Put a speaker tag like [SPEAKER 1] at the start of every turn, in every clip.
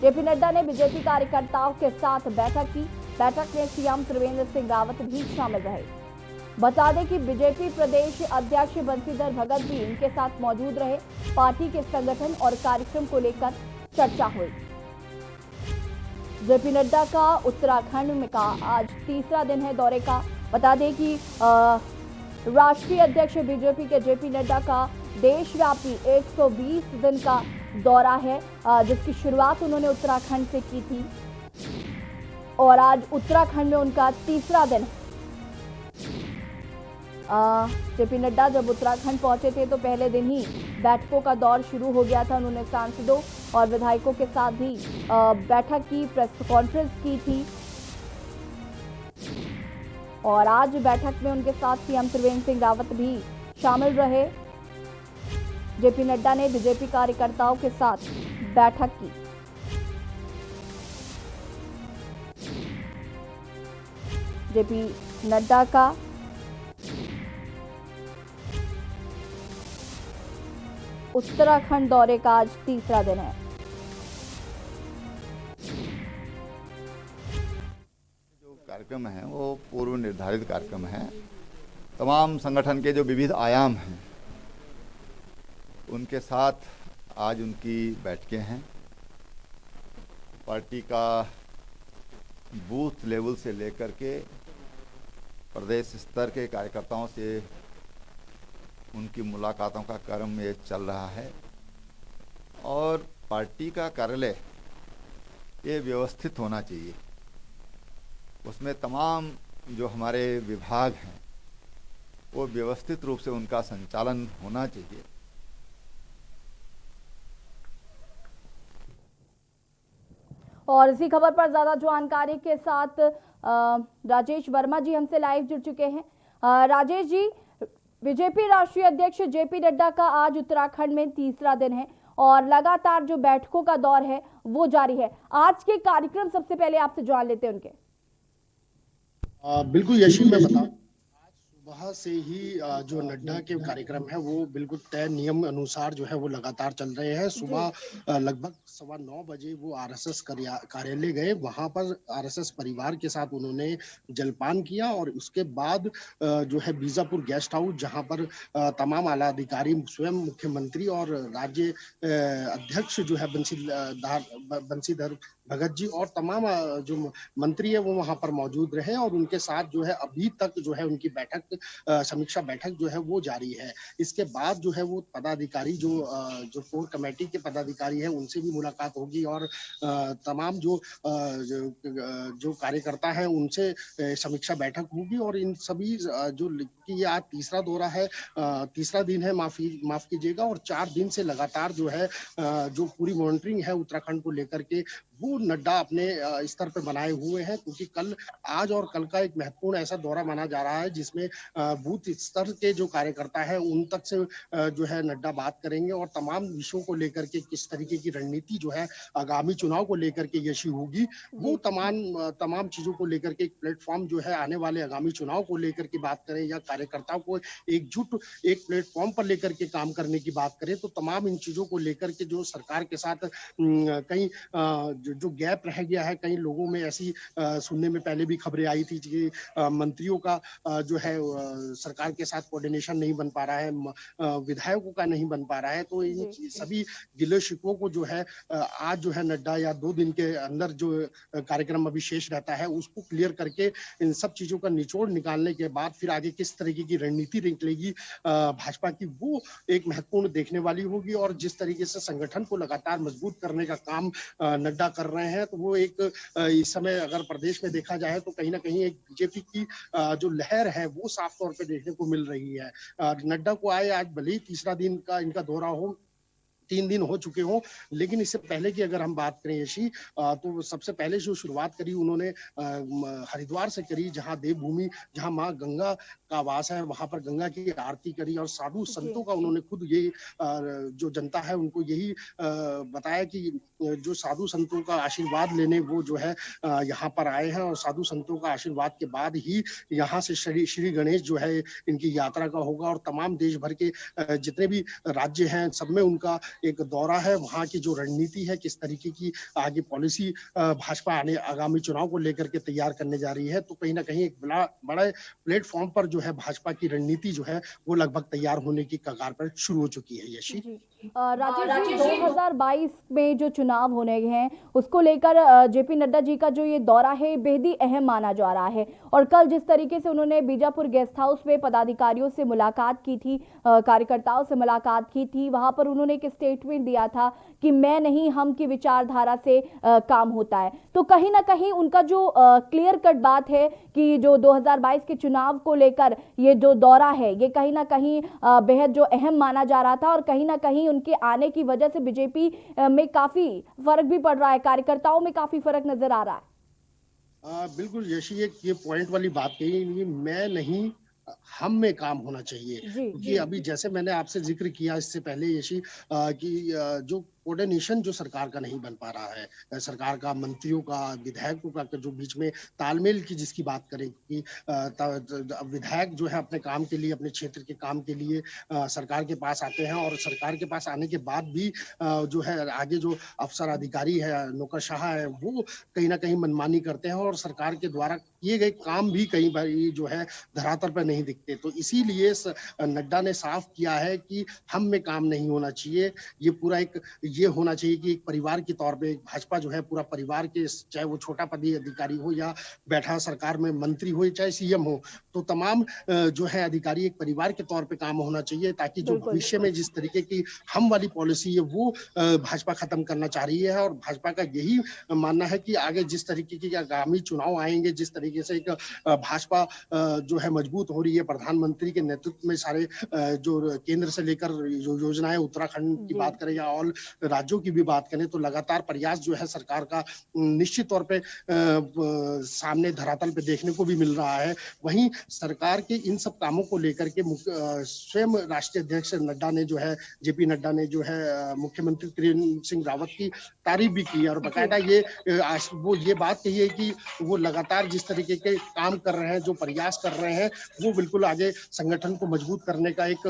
[SPEAKER 1] JP Nadda ने BJP कार्यकर्ताओं के साथ बैठक की। बैठक में सीएम त्रिवेंद्र सिंह रावत भी शामिल रहे। बता दें कि बीजेपी प्रदेश अध्यक्ष बंशीधर भगत भी इनके साथ मौजूद रहे। पार्टी के संगठन और कार्यक्रम को लेकर चर्चा हुई। जेपी नड्डा का उत्तराखंड में का आज तीसरा दिन है दौरे का। बता दें कि राष्ट्रीय अध्यक्ष बीजेपी के जेपी नड्डा का देशव्यापी 120 दिन का दौरा है, जिसकी शुरुआत उन्होंने उत्तराखंड से की थी और आज उत्तराखंड में उनका तीसरा दिन है। जेपी नड्डा जब उत्तराखंड पहुंचे थे तो पहले दिन ही बैठकों का दौर शुरू हो गया था। उन्होंने सांसदों और विधायकों के साथ भी बैठक की, प्रेस कॉन्फ्रेंस की थी और आज बैठक में उनके साथ सीएम त्रिवेंद्र सिंह रावत भी शामिल रहे। जेपी नड्डा ने बीजेपी कार्यकर्ताओं के साथ बैठक की। जेपी नड्डा का उत्तराखंड दौरे का आज तीसरा दिन है।
[SPEAKER 2] जो कार्यक्रम है वो पूर्व निर्धारित कार्यक्रम है। तमाम संगठन के जो विविध आयाम हैं उनके साथ आज उनकी बैठकें हैं। पार्टी का बूथ लेवल से लेकर के प्रदेश स्तर के कार्यकर्ताओं से उनकी मुलाकातों का क्रम ये चल रहा है और पार्टी का कार्यालय ये व्यवस्थित होना चाहिए। उसमें तमाम जो हमारे विभाग हैं वो व्यवस्थित रूप से उनका संचालन होना चाहिए।
[SPEAKER 1] और इसी खबर पर ज्यादा जानकारी के साथ राजेश वर्मा जी हमसे लाइव जुड़ चुके हैं। राजेश जी, बीजेपी राष्ट्रीय अध्यक्ष जेपी नड्डा का आज उत्तराखंड में तीसरा दिन है और लगातार जो बैठकों का दौर है वो जारी है। आज के कार्यक्रम सबसे पहले आपसे जान लेते हैं उनके।
[SPEAKER 3] बिल्कुल यशी, मैं बता सुबह से ही जो नड्डा के कार्यक्रम है वो बिल्कुल तय नियम अनुसार जो है वो लगातार चल रहे हैं। सुबह लगभग 9:15 बजे वो आरएसएस कार्यालय गए। वहां पर आरएसएस परिवार के साथ उन्होंने जलपान किया और उसके बाद जो है बीजापुर गेस्ट हाउस, जहां पर तमाम आला अधिकारी, स्वयं मुख्यमंत्री और राज्य अध्यक्ष जो है बंशीधर भगत जी और तमाम जो मंत्री है वो वहां पर मौजूद रहे और उनके साथ जो है अभी तक जो है उनकी बैठक, समीक्षा बैठक जो है वो जारी है। इसके बाद जो है वो पदाधिकारी जो कोर कमेटी के पदाधिकारी है उनसे भी मुलाकात होगी और तमाम जो कार्यकर्ता है उनसे समीक्षा बैठक होगी और इन सभी जो कि आज तीसरा दौरा है, तीसरा दिन है, माफ कीजिएगा, और 4 दिन से लगातार जो है जो पूरी मॉनिटरिंग है उत्तराखंड को लेकर के वो नड्डा अपने स्तर पर बनाए हुए हैं, क्योंकि आज और कल का एक महत्वपूर्ण ऐसा दौरा माना जा रहा है जिसमें बूथ स्तर के जो कार्यकर्ता है उन तक से जो है नड्डा बात करेंगे और तमाम विषयों को लेकर के किस तरीके की रणनीति जो है आगामी चुनाव को लेकर के यशी होगी, वो तमाम चीजों को लेकर के एक प्लेटफॉर्म जो है आने वाले आगामी चुनाव को लेकर के बात करें या कार्यकर्ताओं को एकजुट एक प्लेटफॉर्म पर लेकर के काम करने की बात करें, तो तमाम इन चीजों को लेकर के जो सरकार के साथ कहीं जो गैप रह गया है, कई लोगों में ऐसी सुनने में पहले भी खबरें आई थी कि मंत्रियों का जो है सरकार के साथ कोऑर्डिनेशन नहीं बन पा रहा है, विधायकों का नहीं बन पा रहा है, तो इन सभी गिले शिकवों को जो है आज जो है नड्डा या 2 दिन के अंदर जो कार्यक्रम अभी शेष रहता है उसको क्लियर करके इन सब चीजों का निचोड़ निकालने के बाद फिर आगे किस तरीके की रणनीति निकलेगी भाजपा की, वो एक महत्वपूर्ण देखने वाली होगी। और जिस तरीके से संगठन को लगातार मजबूत करने का काम नड्डा कर रहे हैं, तो वो एक इस समय अगर प्रदेश में देखा जाए तो कहीं ना कहीं एक बीजेपी की जो लहर है वो साफ तौर पे देखने को मिल रही है। नड्डा को आए आज भले ही तीसरा दिन का इनका दौरा हो, 3 दिन हो चुके हों, लेकिन इससे पहले की अगर हम बात करें यशी, तो सबसे पहले जो शुरुआत करी उन्होंने हरिद्वार से करी, जहां देवभूमि, जहां मां गंगा का वास है, वहां पर गंगा की आरती करी और साधु संतों का उन्होंने खुद यही जो जनता है उनको यही बताया कि जो साधु संतों का आशीर्वाद लेने वो जो है यहाँ पर आए हैं और साधु संतों का आशीर्वाद के बाद ही यहाँ से श्री गणेश जो है इनकी यात्रा का होगा और तमाम देश भर के जितने भी राज्य हैं सब में उनका एक दौरा है, वहाँ की जो रणनीति है, किस तरीके की आगे पॉलिसी भाजपा आने आगामी चुनाव को लेकर के तैयार करने जा रही है, तो कहीं न कहीं एक बड़े प्लेटफ़ॉर्म पर जो है भाजपा की रणनीति जो है, वो लगभग तैयार होने की कगार पर शुरू हो चुकी है, यशी।
[SPEAKER 1] जी। राजेश जी, 2022 में जो चुनाव होने हैं उसको लेकर जेपी नड्डा जी का जो ये दौरा है बेहद ही अहम माना जा रहा है। और कल जिस तरीके से उन्होंने बीजापुर गेस्ट हाउस में पदाधिकारियों से मुलाकात की थी, कार्यकर्ताओं से मुलाकात की थी, वहां पर उन्होंने एक स्टेटमेंट दिया था कि मैं नहीं हम की विचारधारा से काम होता है। तो कहीं ना कहीं उनका जो क्लियर कट बात है कि जो 2022 के चुनाव को लेकर ये जो दौरा है ये कहीं ना कहीं बेहद जो अहम माना जा रहा था, और कहीं ना कहीं उनके आने की वजह से बीजेपी में काफी फर्क भी पड़ रहा है, कार्यकर्ताओं में काफी फर्क नजर आ रहा है।
[SPEAKER 3] बिल्कुल यशी एक ये पॉइंट वाली बात कही कि मैं नहीं हम में काम होना चाहिए,
[SPEAKER 1] जी
[SPEAKER 3] क्योंकि अभी जैसे मैंने आपसे जिक्र किया इससे पहले यशी कि जो कोऑर्डिनेशन जो सरकार का नहीं बन पा रहा है, सरकार का, मंत्रियों का, विधायकों का जो बीच में तालमेल की जिसकी बात करें कि विधायक जो है अपने काम के लिए, अपने क्षेत्र के काम के लिए सरकार के पास आते हैं, और सरकार के पास आने के बाद भी जो है आगे जो अफसर अधिकारी है, नौकरशाह है, वो कहीं ना कहीं मनमानी करते हैं और सरकार के द्वारा किए गए काम भी कई बार जो है धरातल पर नहीं दिखते। तो इसीलिए नड्डा ने साफ किया है कि हम में काम नहीं होना चाहिए, ये पूरा एक ये होना चाहिए कि एक परिवार के तौर पे भाजपा जो है पूरा परिवार के, चाहे वो छोटा पदी अधिकारी हो या बैठा सरकार में मंत्री हो, चाहे सीएम हो, तो तमाम जो है अधिकारी एक परिवार के तौर पे काम होना चाहिए, ताकि जो
[SPEAKER 1] बिल्कुल।
[SPEAKER 3] भविष्य में जिस तरीके की हम वाली पॉलिसी है वो भाजपा खत्म करना चाह रही है। और भाजपा का यही मानना है कि आगे जिस तरीके के आगामी चुनाव आएंगे, जिस तरीके से एक भाजपा जो है मजबूत हो रही है, प्रधानमंत्री के नेतृत्व में सारे जो केंद्र से लेकर जो योजनाएं, उत्तराखंड की
[SPEAKER 1] जी
[SPEAKER 3] बात करें या ऑल राज्यों की भी बात करें, तो लगातार प्रयास जो है सरकार का निश्चित तौर पे सामने धरातल पे देखने को भी मिल रहा है। वहीं सरकार के इन सब कामों को लेकर के स्वयं राष्ट्रीय अध्यक्ष नड्डा ने जो है, जेपी नड्डा ने जो है मुख्यमंत्री त्रिवेंद्र सिंह रावत की तारीफ भी की, और बकायदा वो ये बात कही है कि वो लगातार जिस तरीके के काम कर रहे हैं, जो प्रयास कर रहे हैं, वो बिल्कुल आगे संगठन को मजबूत करने का एक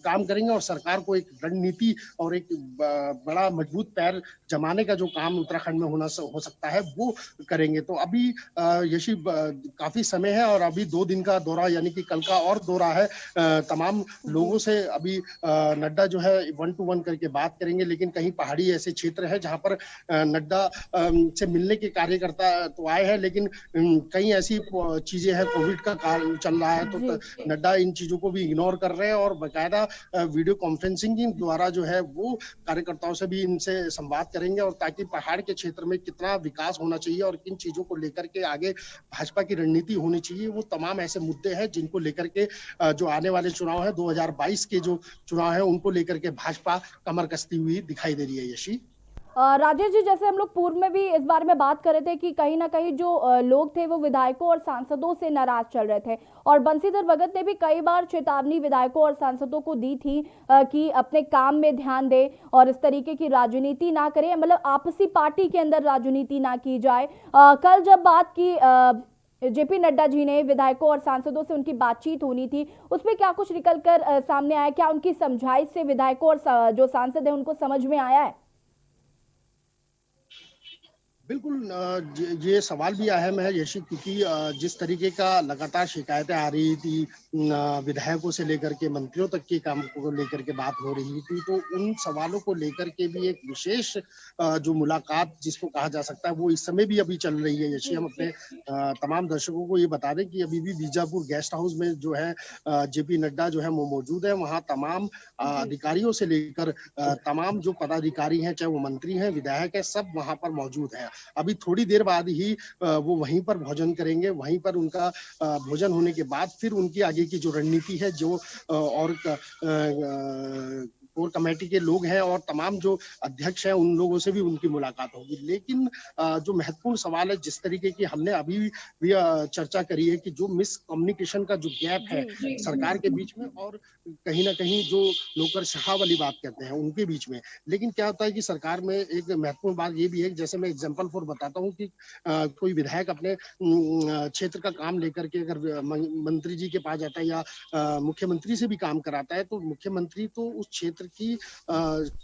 [SPEAKER 3] काम करेंगे, और सरकार को एक रणनीति और एक बड़ा मजबूत पैर जमाने का जो काम उत्तराखंड में हो सकता है वो करेंगे। तो अभी यशी काफी समय है, और अभी 2 दिन का दौरा यानी कि कल का और दौरा है। तमाम लोगों से अभी नड्डा जो है 1 to 1 करके बात करेंगे, लेकिन कहीं पहाड़ी ऐसे क्षेत्र है जहां पर नड्डा से मिलने के कार्यकर्ता तो आए हैं, लेकिन कई ऐसी चीजें हैं, कोविड का काल चल रहा है, तो नड्डा इन चीजों को भी इग्नोर कर रहे हैं, और बाकायदा वीडियो कॉन्फ्रेंसिंग के द्वारा जो है वो कार्यकर्ताओं से भी इनसे संवाद करेंगे, और ताकि पहाड़ के क्षेत्र में कितना विकास होना चाहिए और किन चीजों को लेकर के आगे भाजपा की रणनीति होनी चाहिए, वो तमाम ऐसे मुद्दे हैं जिनको लेकर के जो आने वाले चुनाव है 2022 के जो चुनाव है उनको लेकर के भाजपा कमर कसती हुई दिखाई दे रही है। यशी
[SPEAKER 1] राजेश जी, जैसे हम लोग पूर्व में भी इस बारे में बात कर रहे थे कि कहीं ना कहीं जो लोग थे वो विधायकों और सांसदों से नाराज चल रहे थे, और बंशीधर भगत ने भी कई बार चेतावनी विधायकों और सांसदों को दी थी कि अपने काम में ध्यान दें और इस तरीके की राजनीति ना करें, मतलब आपसी पार्टी के अंदर राजनीति ना की जाए। कल जब बात की जेपी नड्डा जी ने विधायकों और सांसदों से उनकी बातचीत होनी थी, उसमें क्या कुछ निकल कर सामने आया? क्या उनकी समझाइश से विधायकों और जो सांसद है उनको समझ में आया है?
[SPEAKER 3] बिल्कुल, ये सवाल भी अहम है यशी, क्योंकि जिस तरीके का लगातार शिकायतें आ रही थी, विधायकों से लेकर के मंत्रियों तक के काम को लेकर के बात हो रही थी, तो उन सवालों को लेकर के भी एक विशेष जो मुलाकात जिसको कहा जा सकता है वो इस समय भी अभी चल रही है। यशी, हम अपने तमाम दर्शकों को ये बता दें कि अभी भी बीजापुर गेस्ट हाउस में जो है जेपी नड्डा जो है वो मौजूद है। वहाँ तमाम अधिकारियों से लेकर तमाम जो पदाधिकारी हैं, चाहे वो मंत्री हैं, विधायक है, सब वहाँ पर मौजूद है। अभी थोड़ी देर बाद ही वो वहीं पर भोजन करेंगे। वहीं पर उनका भोजन होने के बाद फिर उनकी आगे की जो रणनीति है, जो और कोर कमेटी के लोग हैं और तमाम जो अध्यक्ष हैं उन लोगों से भी उनकी मुलाकात होगी। लेकिन जो महत्वपूर्ण सवाल है, जिस तरीके की हमने अभी भी चर्चा करी है कि जो मिस कम्युनिकेशन का जो गैप है सरकार के बीच में और कहीं ना कहीं जो नौकरशाह वाली बात कहते हैं उनके बीच में, लेकिन क्या होता है कि सरकार में एक महत्वपूर्ण बात ये भी है, जैसे मैं एग्जांपल फॉर बताता हूँ कि कोई विधायक अपने क्षेत्र का काम लेकर के अगर मंत्री जी के पास जाता है या मुख्यमंत्री से भी काम कराता है, तो मुख्यमंत्री तो उस क्षेत्र क्षेत्र की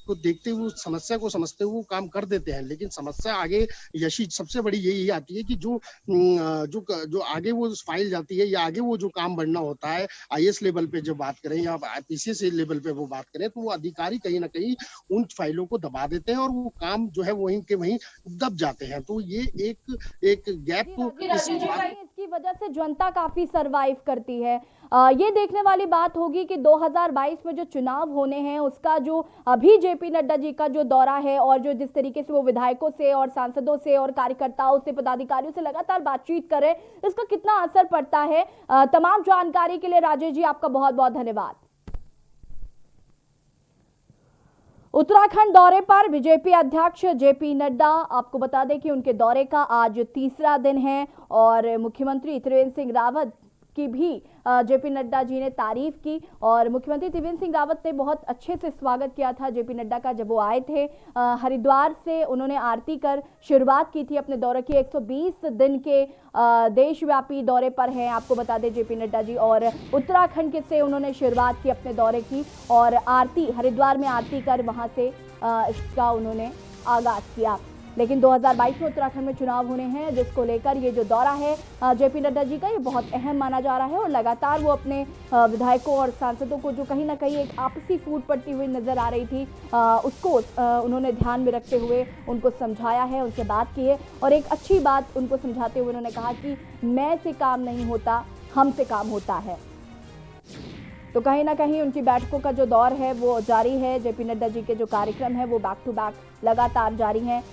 [SPEAKER 3] को देखते हुए उस समस्या को समझते हुए वो काम कर देते हैं, लेकिन समस्या आगे यशी सबसे बड़ी यही आती है कि जो आगे वो फाइल जाती है या आगे वो जो काम बढ़ना होता है, आईएएस लेवल पे जो बात करें या पीसीएस लेवल पे वो बात करें, तो वो अधिकारी कहीं न कहीं उन फाइलों को दबा देते हैं और वो काम जो है वहीं के वहीं दब जाते हैं। तो ये एक गैप तो
[SPEAKER 1] जी
[SPEAKER 3] इस
[SPEAKER 1] राजेश जी,
[SPEAKER 3] बात
[SPEAKER 1] कहीं इसकी वजह से जनता काफी सरवाइव करती है। ये देखने वाली बात होगी कि 2022 में जो चुनाव होने हैं उसका जो अभी जेपी नड्डा जी का जो दौरा है और जो जिस तरीके से वो विधायकों से और सांसदों से और कार्यकर्ताओं से पदाधिकारियों से लगातार बातचीत कर रहे हैं, इसका कितना असर पड़ता है। तमाम जानकारी के लिए राजेश जी आपका बहुत बहुत धन्यवाद। उत्तराखंड दौरे पर बीजेपी अध्यक्ष जेपी नड्डा, आपको बता दें कि उनके दौरे का आज तीसरा दिन है और मुख्यमंत्री त्रिवेंद्र सिंह रावत की भी जेपी नड्डा जी ने तारीफ की और मुख्यमंत्री त्रिवेंद्र सिंह रावत ने बहुत अच्छे से स्वागत किया था जेपी नड्डा का जब वो आए थे। हरिद्वार से उन्होंने आरती कर शुरुआत की थी अपने दौरे की। 120 दिन के देशव्यापी दौरे पर हैं, आपको बता दें जेपी नड्डा जी, और उत्तराखंड के से उन्होंने शुरुआत की अपने दौरे की और आरती हरिद्वार में आरती कर वहां से इसका उन्होंने आगाज किया। लेकिन 2022 में उत्तराखंड में चुनाव होने हैं, जिसको लेकर ये जो दौरा है जेपी नड्डा जी का, ये बहुत अहम माना जा रहा है और लगातार वो अपने विधायकों और सांसदों को जो कहीं ना कहीं एक आपसी फूट पड़ती हुई नजर आ रही थी, उसको उन्होंने ध्यान में रखते हुए उनको समझाया है, उनसे बात की है और एक अच्छी बात उनको समझाते हुए उन्होंने कहा कि मैं से काम नहीं होता, हमसे काम होता है। तो कहीं ना कहीं उनकी बैठकों का जो दौर है वो जारी है। जेपी नड्डा जी के जो कार्यक्रम है वो बैक टू बैक लगातार जारी हैं।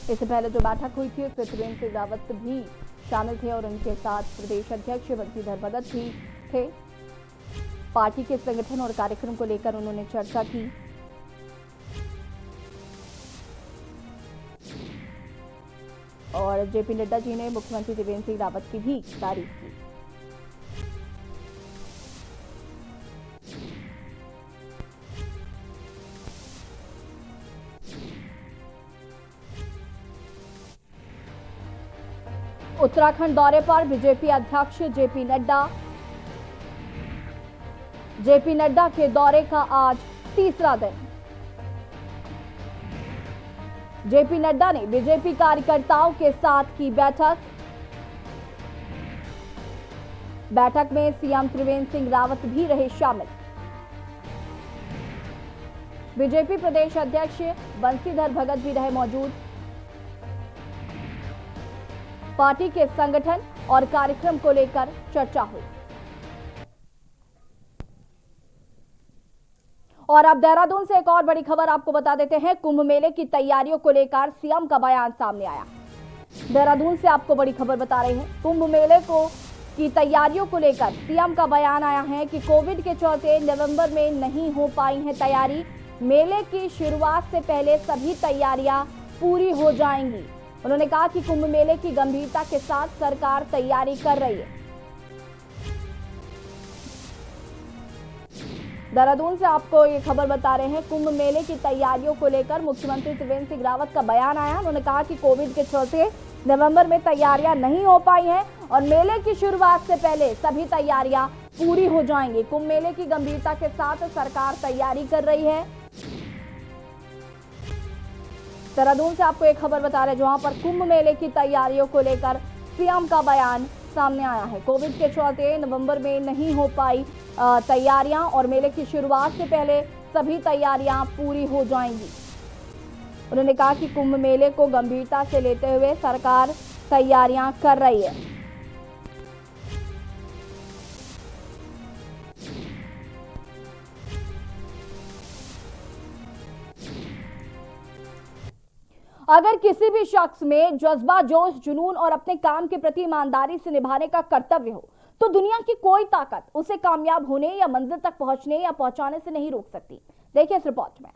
[SPEAKER 1] इससे पहले जो बैठक हुई थी उसमें त्रिवेंद्र सिंह रावत भी शामिल थे और उनके साथ प्रदेश अध्यक्ष बंशीधर भगत भी थे। पार्टी के संगठन और कार्यक्रम को लेकर उन्होंने चर्चा की। और जेपी नड्डा जी ने मुख्यमंत्री त्रिवेंद्र सिंह रावत की भी तारीफ की। उत्तराखंड दौरे पर बीजेपी अध्यक्ष जेपी नड्डा। जेपी नड्डा के दौरे का आज तीसरा दिन। जेपी नड्डा ने बीजेपी कार्यकर्ताओं के साथ की बैठक। बैठक में सीएम त्रिवेंद्र सिंह रावत भी रहे शामिल। बीजेपी प्रदेश अध्यक्ष बंशीधर भगत भी रहे मौजूद। पार्टी के संगठन और कार्यक्रम को लेकर चर्चा हुई। और अब देहरादून से एक और बड़ी खबर आपको बता देते हैं। कुंभ मेले की तैयारियों को लेकर सीएम का बयान सामने आया। देहरादून से आपको बड़ी खबर बता रहे हैं। कुंभ मेले की तैयारियों को लेकर सीएम का बयान आया है कि कोविड के चलते नवंबर में नहीं हो पाई है तैयारी। मेले की शुरुआत से पहले सभी तैयारियां पूरी हो जाएंगी। उन्होंने कहा कि कुंभ मेले की गंभीरता के साथ सरकार तैयारी कर रही है। देहरादून से आपको ये खबर बता रहे हैं। कुंभ मेले की तैयारियों को लेकर मुख्यमंत्री त्रिवेंद्र सिंह रावत का बयान आया। उन्होंने कहा कि कोविड के चलते नवंबर में तैयारियां नहीं हो पाई हैं और मेले की शुरुआत से पहले सभी तैयारियां पूरी हो जाएंगी। कुंभ मेले की गंभीरता के साथ सरकार तैयारी कर रही है। देहरादून से आपको एक खबर बता रहे हैं जहां पर कुंभ मेले की तैयारियों को लेकर सीएम का बयान सामने आया है। कोविड के चलते नवंबर में नहीं हो पाई तैयारियां और मेले की शुरुआत से पहले सभी तैयारियां पूरी हो जाएंगी। उन्होंने कहा कि कुंभ मेले को गंभीरता से लेते हुए सरकार तैयारियां कर रही है। अगर किसी भी शख्स में जज्बा, जोश, जुनून और अपने काम के प्रति ईमानदारी से निभाने का कर्तव्य हो तो दुनिया की कोई ताकत उसे कामयाब होने या मंजिल तक पहुंचने या पहुंचाने से नहीं रोक सकती। देखिए इस रिपोर्ट में।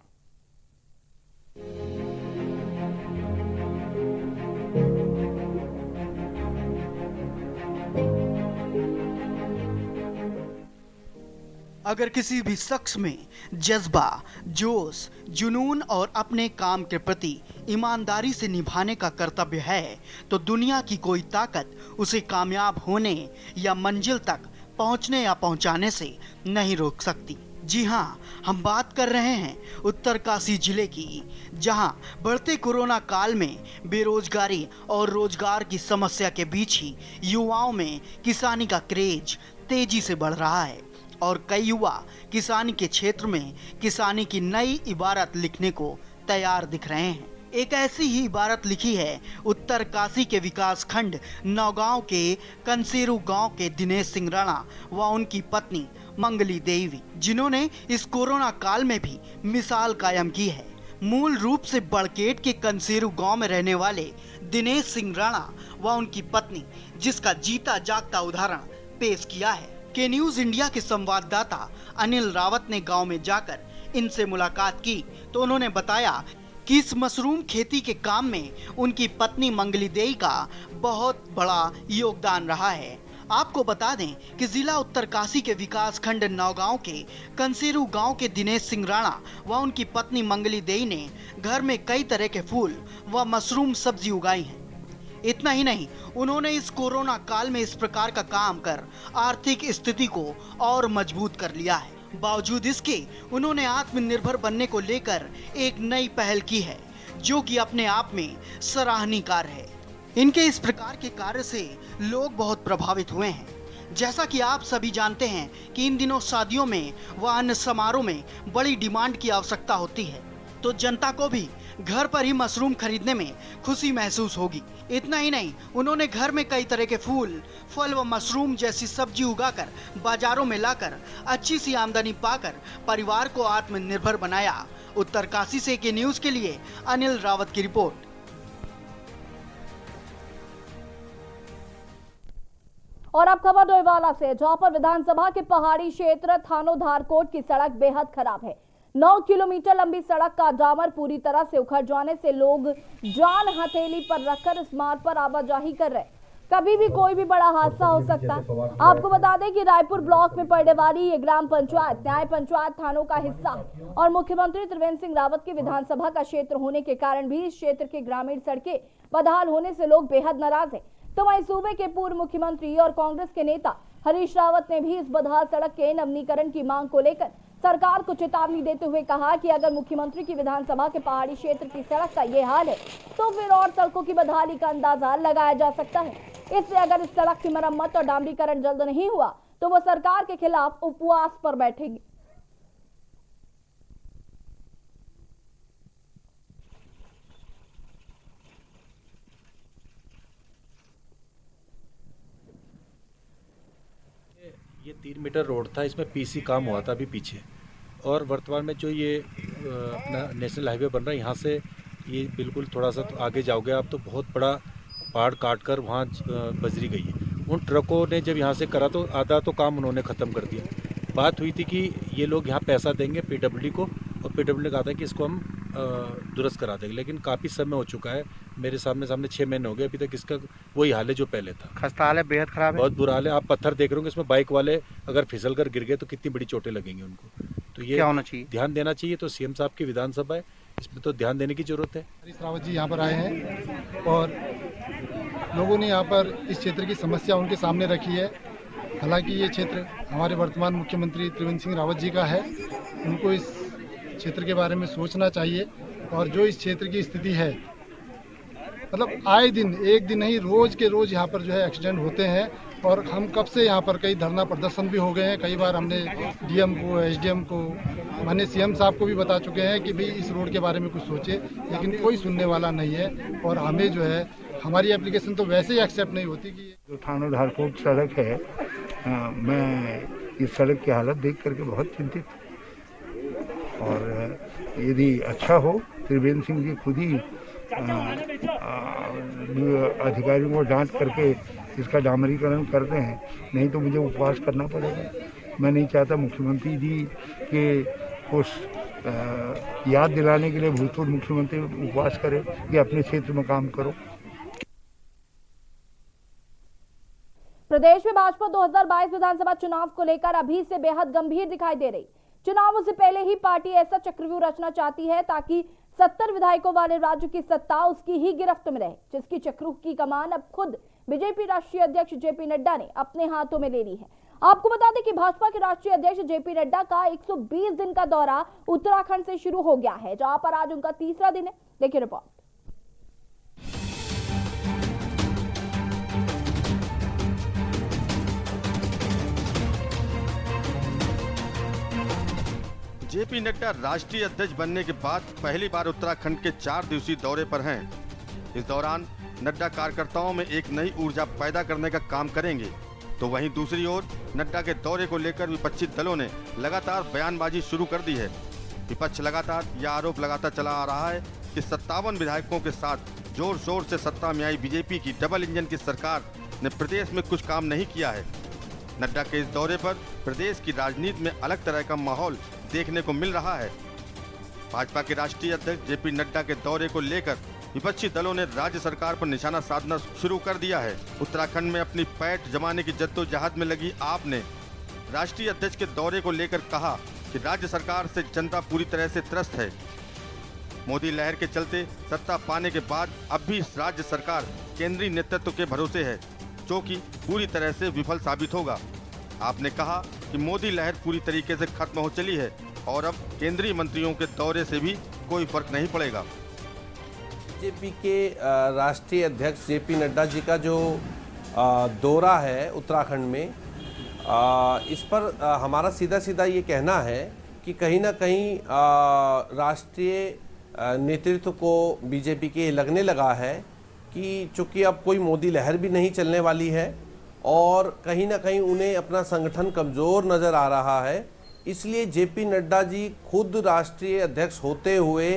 [SPEAKER 4] अगर किसी भी शख्स में जज्बा, जोश, जुनून और अपने काम के प्रति ईमानदारी से निभाने का कर्तव्य है तो दुनिया की कोई ताकत उसे कामयाब होने या मंजिल तक पहुंचने या पहुंचाने से नहीं रोक सकती। जी हाँ, हम बात कर रहे हैं उत्तरकाशी जिले की, जहां बढ़ते कोरोना काल में बेरोजगारी और रोजगार की समस्या के बीच ही युवाओं में किसानी का क्रेज तेजी से बढ़ रहा है और कई युवा किसानी के क्षेत्र में किसानी की नई इबारत लिखने को तैयार दिख रहे हैं। एक ऐसी ही इबारत लिखी है उत्तरकाशी के विकास खंड नौगांव के कंसेरू गांव के दिनेश सिंह राणा व उनकी पत्नी मंगली देवी, जिन्होंने इस कोरोना काल में भी मिसाल कायम की है। मूल रूप से बड़केट के कंसेरू गांव में रहने वाले दिनेश सिंह राणा व उनकी पत्नी, जिसका जीता जागता उदाहरण पेश किया है। के न्यूज इंडिया के संवाददाता अनिल रावत ने गांव में जाकर इनसे मुलाकात की तो उन्होंने बताया कि इस मशरूम खेती के काम में उनकी पत्नी मंगली देवी का बहुत बड़ा योगदान रहा है। आपको बता दें कि जिला उत्तरकाशी के विकास खंड नौगांव के कंसेरू गांव के दिनेश सिंह राणा व उनकी पत्नी मंगली देवी ने घर में कई तरह के फूल व मशरूम सब्जी उगाई है। इतना ही नहीं, उन्होंने इस कोरोना काल में इस प्रकार का काम कर आर्थिक स्थिति को और मजबूत कर लिया है। बावजूद इसके उन्होंने आत्मनिर्भर बनने को लेकर एक नई पहल की है, जो कि अपने आप में सराहनीय कार्य है। इनके इस प्रकार के कार्य से लोग बहुत प्रभावित हुए हैं। जैसा कि आप सभी जानते हैं कि इन दिनों शादियों में व अन्य समारोह में बड़ी डिमांड की आवश्यकता होती है, तो जनता को भी घर पर ही मशरूम खरीदने में खुशी महसूस होगी। इतना ही नहीं, उन्होंने घर में कई तरह के फूल, फल व मशरूम जैसी सब्जी उगाकर बाजारों में लाकर अच्छी सी आमदनी पाकर परिवार को आत्मनिर्भर बनाया। उत्तरकाशी से के न्यूज के लिए अनिल रावत की रिपोर्ट।
[SPEAKER 1] और अब खबर डोईवाला से, जहां पर विधानसभा के पहाड़ी क्षेत्र थानों धारकोट की सड़क बेहद खराब है। 9 किलोमीटर लंबी सड़क का डामर पूरी तरह से उखड़ जाने से लोग जान हथेली पर रखकर इस मार्ग पर आवाजाही कर रहे हैं। कभी भी कोई भी बड़ा हादसा हो सकता है। आपको बता दें कि रायपुर ब्लॉक में पड़ने वाली ये ग्राम पंचायत न्याय पंचायत थानों का हिस्सा है और मुख्यमंत्री त्रिवेंद्र सिंह रावत के विधानसभा का क्षेत्र होने के कारण भी इस क्षेत्र के ग्रामीण सड़कें बदहाल होने से लोग बेहद नाराज हैं। तो वहीं सूबे के पूर्व मुख्यमंत्री और कांग्रेस के नेता हरीश रावत ने भी इस बदहाल सड़क के नवीनीकरण की मांग को लेकर सरकार को चेतावनी देते हुए कहा कि अगर मुख्यमंत्री की विधानसभा के पहाड़ी क्षेत्र की सड़क का ये हाल है तो फिर और सड़कों की बदहाली का अंदाजा लगाया जा सकता है। इसलिए अगर इस सड़क की मरम्मत और डामरीकरण जल्द नहीं हुआ तो वो सरकार के खिलाफ उपवास पर बैठेगी।
[SPEAKER 5] ये 3 मीटर रोड था, इसमें पीसी काम हुआ था अभी पीछे, और वर्तमान में जो ये अपना नेशनल हाईवे बन रहा है, यहाँ से ये बिल्कुल थोड़ा सा तो आगे जाओगे आप तो बहुत बड़ा पहाड़ काट कर वहाँ बजरी गई है। उन ट्रकों ने जब यहाँ से करा तो आधा तो काम उन्होंने ख़त्म कर दिया। बात हुई थी कि ये लोग यहाँ पैसा देंगे पीडब्ल्यूडी को, और पीडब्ल्यूडी ने कहा था कि इसको हम दुरुस्त करा देंगे, लेकिन काफ़ी समय हो चुका है। मेरे सामने 6 महीने हो गए, अभी तक इसका वही हाल है जो पहले था।
[SPEAKER 6] खस्ता हाल है, बेहद खराब है,
[SPEAKER 5] बहुत बुरा हाल है। आप पत्थर देख रहे होंगे, इसमें बाइक वाले अगर फिसल कर गिर गए तो कितनी बड़ी चोटें लगेंगी उनको। तो ये
[SPEAKER 6] क्या होना चाहिए,
[SPEAKER 5] ध्यान देना चाहिए। तो सीएम साहब की विधानसभा है, इसमें तो ध्यान देने की जरूरत है।
[SPEAKER 7] हरीश रावत जी यहाँ पर आए हैं और लोगों ने यहाँ पर इस क्षेत्र की समस्या उनके सामने रखी है। हालांकि ये क्षेत्र हमारे वर्तमान मुख्यमंत्री त्रिवेंद्र सिंह रावत जी का है, उनको इस क्षेत्र के बारे में सोचना चाहिए। और जो इस क्षेत्र की स्थिति है, मतलब आए दिन, एक दिन नहीं, रोज के रोज यहाँ पर जो है एक्सीडेंट होते हैं। और हम कब से यहाँ पर कई धरना प्रदर्शन भी हो गए हैं। कई बार हमने डीएम को, एसडीएम को, माननीय सीएम साहब को भी बता चुके हैं कि भाई इस रोड के बारे में कुछ सोचे, लेकिन कोई सुनने वाला नहीं है। और हमें जो है, हमारी एप्लीकेशन तो वैसे ही एक्सेप्ट नहीं होती कि
[SPEAKER 8] जो थाना धारकोट सड़क है, मैं इस सड़क की हालत देख करके बहुत चिंतित, और यदि अच्छा हो त्रिवेंद्र सिंह जी खुद ही अधिकारियों को डांट करके इसका डामरीकरण करते हैं, नहीं तो मुझे उपवास करना पड़ेगा। मैं नहीं चाहता मुख्यमंत्री जी के को याद दिलाने के लिए भूतपूर्व मुख्यमंत्री उपवास करे कि अपने क्षेत्र में काम करो।
[SPEAKER 1] प्रदेश में भाजपा 2022 विधानसभा चुनाव को लेकर अभी से बेहद गंभीर दिखाई दे रही। चुनावों से पहले ही पार्टी ऐसा चक्रव्यूह रचना चाहती है ताकि 70 विधायकों वाले राज्य की सत्ता उसकी ही गिरफ्त में रहे, जिसकी चक्रू की कमान अब खुद बीजेपी राष्ट्रीय अध्यक्ष जेपी नड्डा ने अपने हाथों में ले ली है। आपको बता दें कि भाजपा के राष्ट्रीय अध्यक्ष जेपी नड्डा का 120 दिन का दौरा उत्तराखंड से शुरू हो गया है, जहां पर आज उनका तीसरा दिन है। देखिए रिपोर्ट।
[SPEAKER 6] जेपी नड्डा राष्ट्रीय अध्यक्ष बनने के बाद पहली बार उत्तराखंड के 4 दिवसीय दौरे पर हैं। इस दौरान नड्डा कार्यकर्ताओं में एक नई ऊर्जा पैदा करने का काम करेंगे, तो वहीं दूसरी ओर नड्डा के दौरे को लेकर विपक्षी दलों ने लगातार बयानबाजी शुरू कर दी है। विपक्ष लगातार यह आरोप लगाता चला आ रहा है कि 57 विधायकों के साथ जोर शोर से सत्ता में आई बीजेपी की डबल इंजन की सरकार ने प्रदेश में कुछ काम नहीं किया है। नड्डा के इस दौरे पर प्रदेश की राजनीति में अलग तरह का माहौल देखने को मिल रहा है। भाजपा के राष्ट्रीय अध्यक्ष जेपी नड्डा के दौरे को लेकर विपक्षी दलों ने राज्य सरकार पर निशाना साधना शुरू कर दिया है। उत्तराखंड में अपनी पैठ जमाने की जद्दोजहद में लगी आप ने राष्ट्रीय अध्यक्ष के दौरे को लेकर कहा कि राज्य सरकार से जनता पूरी तरह से त्रस्त है। मोदी लहर के चलते सत्ता पाने के बाद अब भी राज्य सरकार केंद्रीय नेतृत्व के भरोसे है, जो कि पूरी तरह से विफल साबित होगा। आपने कहा कि मोदी लहर पूरी तरीके से खत्म हो चली है और अब केंद्रीय मंत्रियों के दौरे से भी कोई फर्क नहीं पड़ेगा।
[SPEAKER 9] बीजेपी के राष्ट्रीय अध्यक्ष जेपी नड्डा जी का जो दौरा है उत्तराखंड में, इस पर हमारा सीधा सीधा ये कहना है कि कहीं ना कहीं राष्ट्रीय नेतृत्व को बीजेपी के लगने लगा है कि चूंकि अब कोई मोदी लहर भी नहीं चलने वाली है और कहीं ना कहीं उन्हें अपना संगठन कमज़ोर नज़र आ रहा है, इसलिए जेपी नड्डा जी खुद राष्ट्रीय अध्यक्ष होते हुए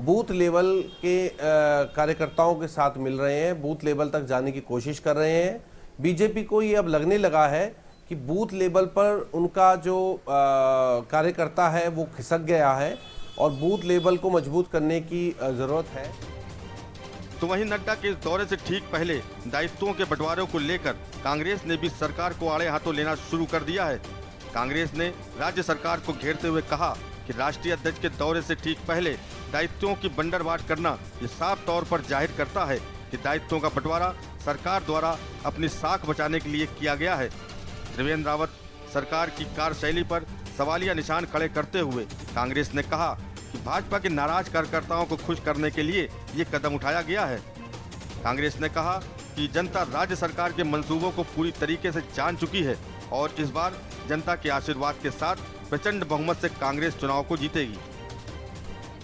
[SPEAKER 9] बूथ लेवल के कार्यकर्ताओं के साथ मिल रहे हैं, बूथ लेवल तक जाने की कोशिश कर रहे हैं। बीजेपी को ये अब लगने लगा है कि बूथ लेवल पर उनका जो कार्यकर्ता है वो खिसक गया है और बूथ लेवल को मजबूत करने की ज़रूरत है।
[SPEAKER 6] तो वहीं नड्डा के इस दौरे से ठीक पहले दायित्वों के बंटवारे को लेकर कांग्रेस ने भी सरकार को आड़े हाथों लेना शुरू कर दिया है। कांग्रेस ने राज्य सरकार को घेरते हुए कहा कि राष्ट्रीय अध्यक्ष के दौरे से ठीक पहले दायित्वों की बंटवारा करना ये साफ तौर पर जाहिर करता है कि दायित्वों का बंटवारा सरकार द्वारा अपनी साख बचाने के लिए किया गया है। त्रिवेंद्र रावत सरकार की कार्यशैली पर सवालिया निशान खड़े करते हुए कांग्रेस ने कहा कि भाजपा के नाराज कार्यकर्ताओं को खुश करने के लिए ये कदम उठाया गया है। कांग्रेस ने कहा कि जनता राज्य सरकार के मंसूबों को पूरी तरीके से जान चुकी है और इस बार जनता के आशीर्वाद के साथ प्रचंड बहुमत से कांग्रेस चुनाव को जीतेगी।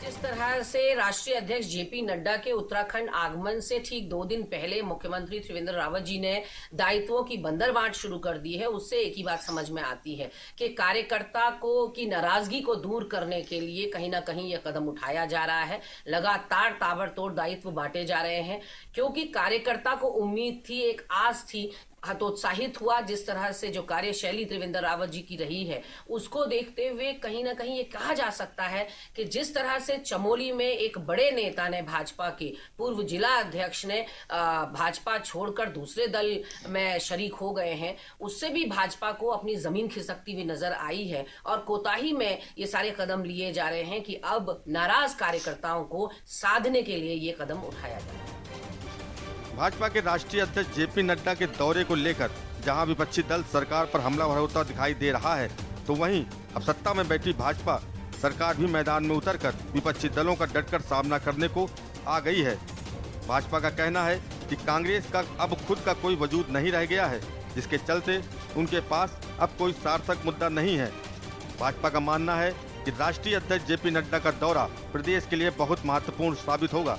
[SPEAKER 10] जिस तरह से राष्ट्रीय अध्यक्ष जेपी नड्डा के उत्तराखंड आगमन से ठीक 2 दिन पहले मुख्यमंत्री त्रिवेंद्र रावत जी ने दायित्वों की बंदरबांट शुरू कर दी है, उससे एक ही बात समझ में आती है कि कार्यकर्ता को की नाराजगी को दूर करने के लिए कहीं ना कहीं यह कदम उठाया जा रहा है। लगातार ताबड़तोड़ दायित्व बांटे जा रहे हैं क्योंकि कार्यकर्ता को उम्मीद थी, एक आस थी, हतोत्साहित हुआ जिस तरह से जो कार्यशैली त्रिवेंद्र रावत जी की रही है उसको देखते हुए कहीं ना कहीं ये कहा जा सकता है कि जिस तरह से चमोली में एक बड़े नेता ने, भाजपा के पूर्व जिला अध्यक्ष ने भाजपा छोड़कर दूसरे दल में शरीक हो गए हैं, उससे भी भाजपा को अपनी जमीन खिसकती हुई नजर आई है और कोताही में ये सारे कदम लिए जा रहे हैं कि अब नाराज कार्यकर्ताओं को साधने के लिए ये कदम उठाया जाए।
[SPEAKER 6] भाजपा के राष्ट्रीय अध्यक्ष जेपी नड्डा के दौरे को लेकर जहां विपक्षी दल सरकार पर हमलावर होता दिखाई दे रहा है, तो वहीं अब सत्ता में बैठी भाजपा सरकार भी मैदान में उतरकर विपक्षी दलों का डटकर सामना करने को आ गई है। भाजपा का कहना है कि कांग्रेस का अब खुद का कोई वजूद नहीं रह गया है, जिसके चलते उनके पास अब कोई सार्थक मुद्दा नहीं है। भाजपा का मानना है कि राष्ट्रीय अध्यक्ष जेपी नड्डा का दौरा प्रदेश के लिए बहुत महत्वपूर्ण साबित होगा।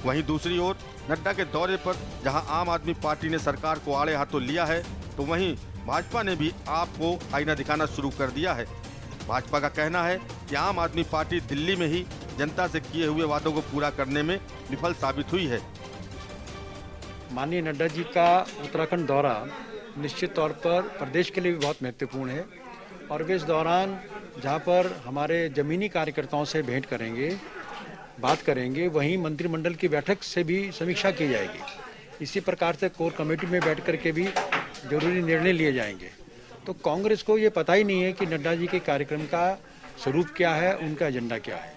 [SPEAKER 6] वहीं दूसरी ओर नड्डा के दौरे पर जहां आम आदमी पार्टी ने सरकार को आड़े हाथों लिया है, तो वहीं भाजपा ने भी आप को आईना दिखाना शुरू कर दिया है। भाजपा का कहना है कि आम आदमी पार्टी दिल्ली में ही जनता से किए हुए वादों को पूरा करने में विफल साबित हुई है।
[SPEAKER 5] माननीय नड्डा जी का उत्तराखंड दौरा निश्चित तौर पर प्रदेश के लिए भी बहुत महत्वपूर्ण है और वे इस दौरान जहाँ पर हमारे ज़मीनी कार्यकर्ताओं से भेंट करेंगे, बात करेंगे, वहीं मंत्रिमंडल की बैठक से भी समीक्षा की जाएगी। इसी प्रकार से कोर कमेटी में बैठ करके भी
[SPEAKER 11] जरूरी निर्णय लिए जाएंगे। तो कांग्रेस को ये पता ही नहीं है कि नड्डा जी के कार्यक्रम का स्वरूप क्या है, उनका एजेंडा क्या है,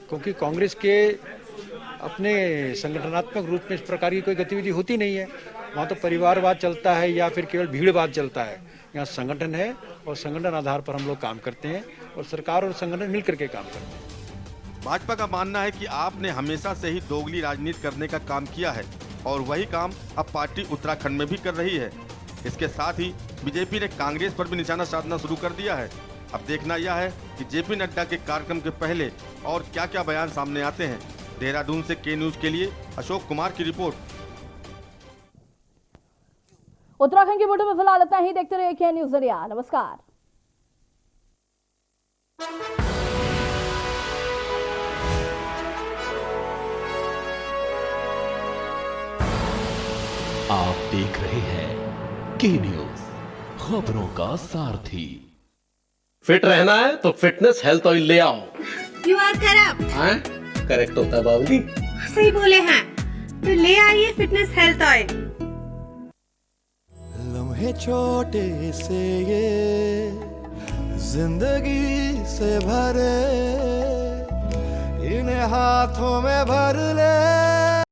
[SPEAKER 11] क्योंकि कांग्रेस के अपने संगठनात्मक रूप में इस प्रकार की कोई गतिविधि होती नहीं है। वहाँ तो परिवारवाद चलता है या फिर केवल भीड़वाद चलता है। यहाँ संगठन है और संगठन आधार पर हम लोग काम करते हैं और सरकार और संगठन मिल करके काम करते हैं।
[SPEAKER 6] भाजपा का मानना है कि आपने हमेशा से ही दोगली राजनीति करने का काम किया है और वही काम अब पार्टी उत्तराखंड में भी कर रही है। इसके साथ ही बीजेपी ने कांग्रेस पर भी निशाना साधना शुरू कर दिया है। अब देखना यह है कि जेपी नड्डा के कार्यक्रम के पहले और क्या क्या बयान सामने आते हैं। देहरादून से के न्यूज के लिए अशोक कुमार की रिपोर्ट।
[SPEAKER 1] उत्तराखंड की बुलेटिन में फिलहाल इतना ही। देखते रहिए के न्यूज जरिया। नमस्कार।
[SPEAKER 12] आप देख रहे हैं के न्यूज, खबरों का सारथी।
[SPEAKER 13] फिट रहना है तो फिटनेस हेल्थ ऑयल ले आओ।
[SPEAKER 14] You are corrupt.
[SPEAKER 13] हाँ, करेक्ट होता है बाबूजी।
[SPEAKER 14] सही बोले हैं, तो ले आइए फिटनेस हेल्थ ऑयल।
[SPEAKER 15] लम्हे छोटे से ये जिंदगी से भरे, इन्हें हाथों में भर ले